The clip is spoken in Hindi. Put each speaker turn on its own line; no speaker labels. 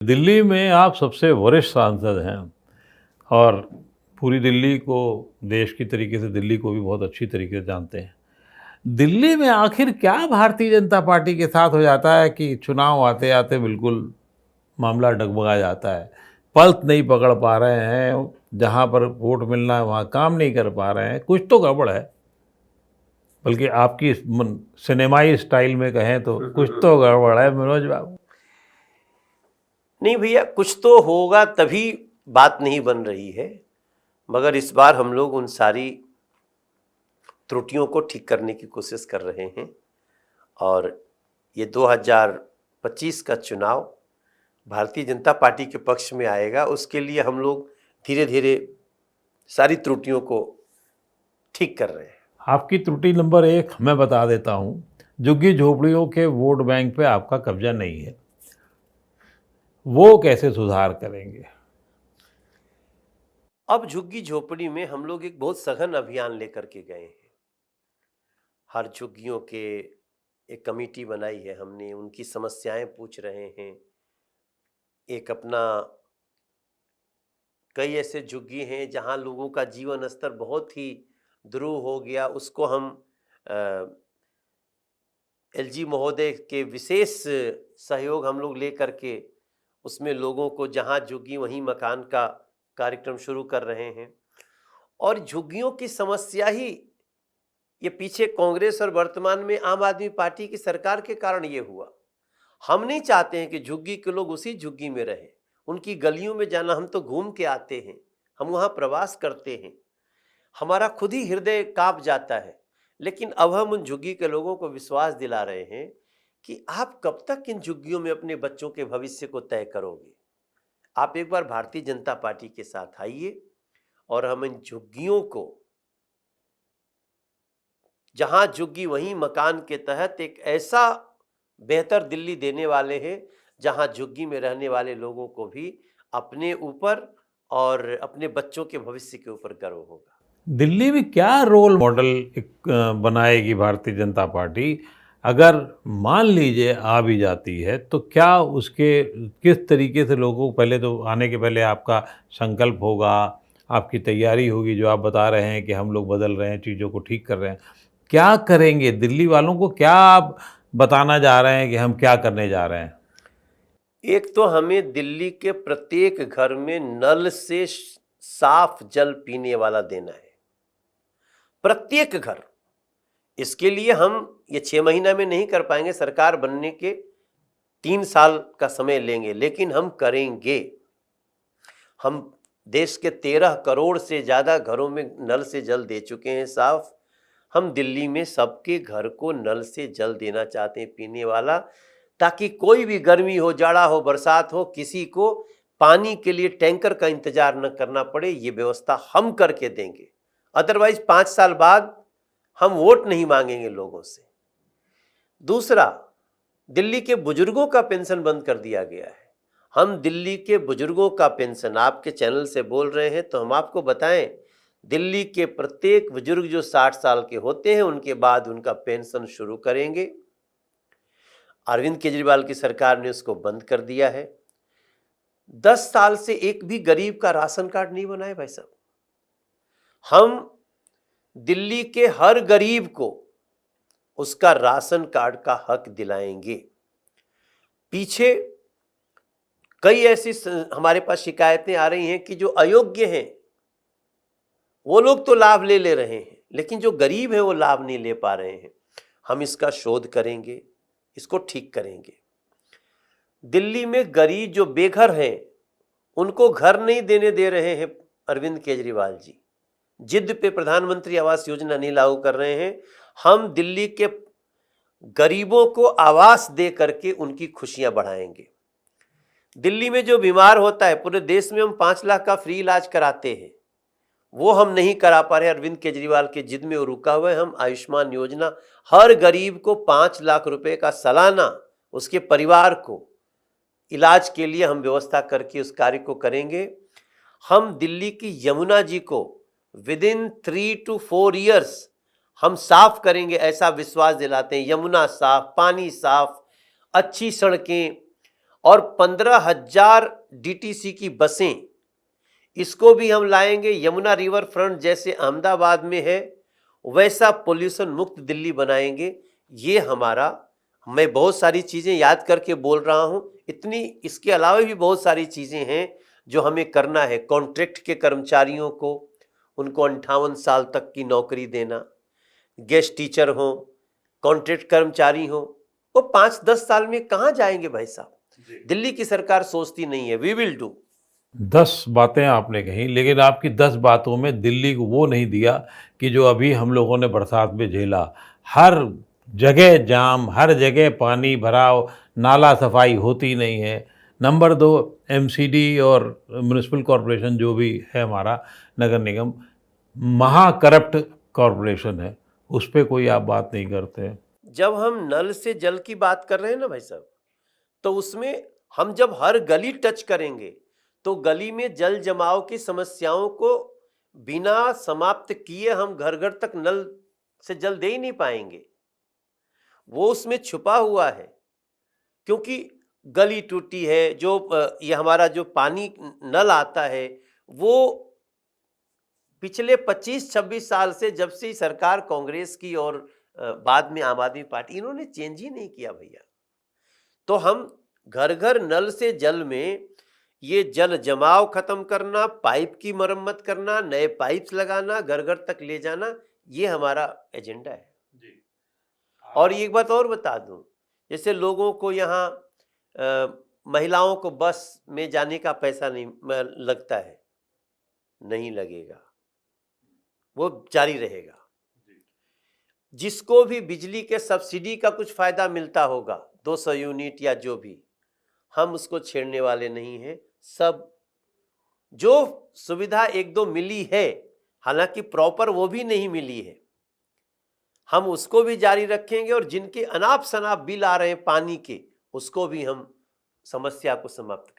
दिल्ली में आप सबसे वरिष्ठ सांसद हैं और पूरी दिल्ली को, देश की तरीके से दिल्ली को भी बहुत अच्छी तरीके से जानते हैं। दिल्ली में आखिर क्या भारतीय जनता पार्टी के साथ हो जाता है कि चुनाव आते-आते बिल्कुल मामला डगमगा जाता है। पल्स नहीं पकड़ पा रहे हैं, जहाँ पर वोट मिलना है वहाँ काम नहीं कर पा रहे हैं, कुछ तो गड़बड़ है। बल्कि आपकी सिनेमाई स्टाइल में कहें तो कुछ तो गड़बड़ है मनोज बाबू।
नहीं भैया, कुछ तो होगा तभी बात नहीं बन रही है, मगर इस बार हम लोग उन सारी त्रुटियों को ठीक करने की कोशिश कर रहे हैं। और ये 2025 का चुनाव भारतीय जनता पार्टी के पक्ष में आएगा, उसके लिए हम लोग धीरे धीरे सारी त्रुटियों को ठीक कर रहे हैं।
आपकी त्रुटि नंबर 1 मैं बता देता हूँ, झुग्गी झोपड़ियों के वोट बैंक पे आपका कब्जा नहीं है। वो कैसे सुधार करेंगे?
अब झुग्गी झोपड़ी में हम लोग एक बहुत सघन अभियान लेकर के गए हैं। हर झुग्गियों के एक कमेटी बनाई है हमने, उनकी समस्याएं पूछ रहे हैं। एक अपना कई ऐसे झुग्गी हैं जहां लोगों का जीवन स्तर बहुत ही ध्रुव हो गया, उसको हम एलजी महोदय के विशेष सहयोग हम लोग ले करके उसमें लोगों को जहां झुग्गी वहीं मकान का कार्यक्रम शुरू कर रहे हैं। और झुग्गियों की समस्या ही ये पीछे कांग्रेस और वर्तमान में आम आदमी पार्टी की सरकार के कारण ये हुआ। हम नहीं चाहते हैं कि झुग्गी के लोग उसी झुग्गी में रहें, उनकी गलियों में जाना, हम तो घूम के आते हैं, हम वहाँ प्रवास करते हैं, हमारा खुद ही हृदय कांप जाता है। लेकिन अब हम उन झुग्गी के लोगों को विश्वास दिला रहे हैं कि आप कब तक इन झुग्गियों में अपने बच्चों के भविष्य को तय करोगे। आप एक बार भारतीय जनता पार्टी के साथ आइए और हम इन झुग्गियों को, जहां झुग्गी वहीं मकान के तहत एक ऐसा बेहतर दिल्ली देने वाले हैं जहां झुग्गी में रहने वाले लोगों को भी अपने ऊपर और अपने बच्चों के भविष्य के ऊपर गर्व होगा।
दिल्ली में क्या रोल मॉडल बनाएगी भारतीय जनता पार्टी? अगर मान लीजिए आ भी जाती है तो क्या उसके किस तरीके से लोगों को, पहले तो आने के पहले आपका संकल्प होगा, आपकी तैयारी होगी, जो आप बता रहे हैं कि हम लोग बदल रहे हैं, चीज़ों को ठीक कर रहे हैं। क्या करेंगे दिल्ली वालों को, क्या आप बताना जा रहे हैं कि हम क्या करने जा रहे हैं?
एक तो हमें दिल्ली के प्रत्येक घर में नल से साफ जल पीने वाला देना है, प्रत्येक घर। इसके लिए हम ये 6 महीना में नहीं कर पाएंगे, सरकार बनने के 3 साल का समय लेंगे, लेकिन हम करेंगे। हम देश के 13 करोड़ से ज़्यादा घरों में नल से जल दे चुके हैं साफ। हम दिल्ली में सबके घर को नल से जल देना चाहते हैं पीने वाला, ताकि कोई भी गर्मी हो, जाड़ा हो, बरसात हो, किसी को पानी के लिए टैंकर का इंतजार न करना पड़े। ये व्यवस्था हम करके देंगे। अदरवाइज 5 साल बाद हम वोट नहीं मांगेंगे लोगों से। दूसरा, दिल्ली के बुजुर्गों का पेंशन बंद कर दिया गया है। हम दिल्ली के बुजुर्गों का पेंशन, आपके चैनल से बोल रहे हैं तो हम आपको बताएं, दिल्ली के प्रत्येक बुजुर्ग जो 60 साल के होते हैं उनके बाद उनका पेंशन शुरू करेंगे। अरविंद केजरीवाल की सरकार ने उसको बंद कर दिया है। 10 साल से एक भी गरीब का राशन कार्ड नहीं बना है भाई साहब। हम दिल्ली के हर गरीब को उसका राशन कार्ड का हक दिलाएंगे। पीछे कई ऐसी हमारे पास शिकायतें आ रही हैं कि जो अयोग्य हैं वो लोग तो लाभ ले रहे हैं, लेकिन जो गरीब है वो लाभ नहीं ले पा रहे हैं। हम इसका शोध करेंगे, इसको ठीक करेंगे। दिल्ली में गरीब जो बेघर हैं उनको घर नहीं देने दे रहे हैं अरविंद केजरीवाल जी, जिद पे प्रधानमंत्री आवास योजना नहीं लागू कर रहे हैं। हम दिल्ली के गरीबों को आवास दे करके उनकी खुशियां बढ़ाएंगे। दिल्ली में जो बीमार होता है, पूरे देश में हम 5 लाख का फ्री इलाज कराते हैं, वो हम नहीं करा पा रहे। अरविंद केजरीवाल के जिद में वो रुका हुआ है। हम आयुष्मान योजना, हर गरीब को 5 लाख रुपए का सालाना उसके परिवार को इलाज के लिए हम व्यवस्था करके उस कार्य को करेंगे। हम दिल्ली की यमुना जी को विदिन 3 to 4 ईयर्स हम साफ करेंगे, ऐसा विश्वास दिलाते हैं। यमुना साफ, पानी साफ, अच्छी सड़कें और 15,000 डीटीसी की बसें, इसको भी हम लाएंगे। यमुना रिवर फ्रंट जैसे अहमदाबाद में है वैसा पोल्यूशन मुक्त दिल्ली बनाएंगे। ये हमारा, मैं बहुत सारी चीज़ें याद करके बोल रहा हूँ, इतनी, इसके अलावा भी बहुत सारी चीज़ें हैं जो हमें करना है। कॉन्ट्रैक्ट के कर्मचारियों को उनको 58 साल तक की नौकरी देना, गेस्ट टीचर हो, कॉन्ट्रैक्ट कर्मचारी हो, वो 5-10 साल में कहाँ जाएंगे भाई साहब? दिल्ली की सरकार सोचती नहीं है। We will do.
10 बातें आपने कही, लेकिन आपकी 10 बातों में दिल्ली को वो नहीं दिया कि जो अभी हम लोगों ने बरसात में झेला। हर जगह जाम, हर जगह पानी भराव, नाला सफाई होती नहीं है। नंबर 2, एमसीडी और म्युनिसिपल कॉरपोरेशन जो भी है हमारा नगर निगम, महा करप्ट कॉरपोरेशन है, उस पर कोई आप बात नहीं करते।
जब हम नल से जल की बात कर रहे हैं ना भाई साहब, तो उसमें हम जब हर गली टच करेंगे तो गली में जल जमाव की समस्याओं को बिना समाप्त किए हम घर घर तक नल से जल दे ही नहीं पाएंगे। वो उसमें छुपा हुआ है, क्योंकि गली टूटी है। जो ये हमारा जो पानी नल आता है वो पिछले 25-26 साल से, जब से सरकार कांग्रेस की और बाद में आम आदमी पार्टी, इन्होंने चेंज ही नहीं किया भैया। तो हम घर घर नल से जल में ये जल जमाव खत्म करना, पाइप की मरम्मत करना, नए पाइप्स लगाना, घर घर तक ले जाना, ये हमारा एजेंडा है जी। और एक बात और बता दूं, जैसे लोगों को यहाँ महिलाओं को बस में जाने का पैसा नहीं लगता है, नहीं लगेगा, वो जारी रहेगा। जिसको भी बिजली के सब्सिडी का कुछ फायदा मिलता होगा, 200 यूनिट या जो भी, हम उसको छेड़ने वाले नहीं हैं। सब जो सुविधा 1-2 मिली है, हालांकि प्रॉपर वो भी नहीं मिली है, हम उसको भी जारी रखेंगे। और जिनके अनाप शनाप बिल आ रहे हैं पानी के, उसको भी हम समस्या को समाप्त करेंगे।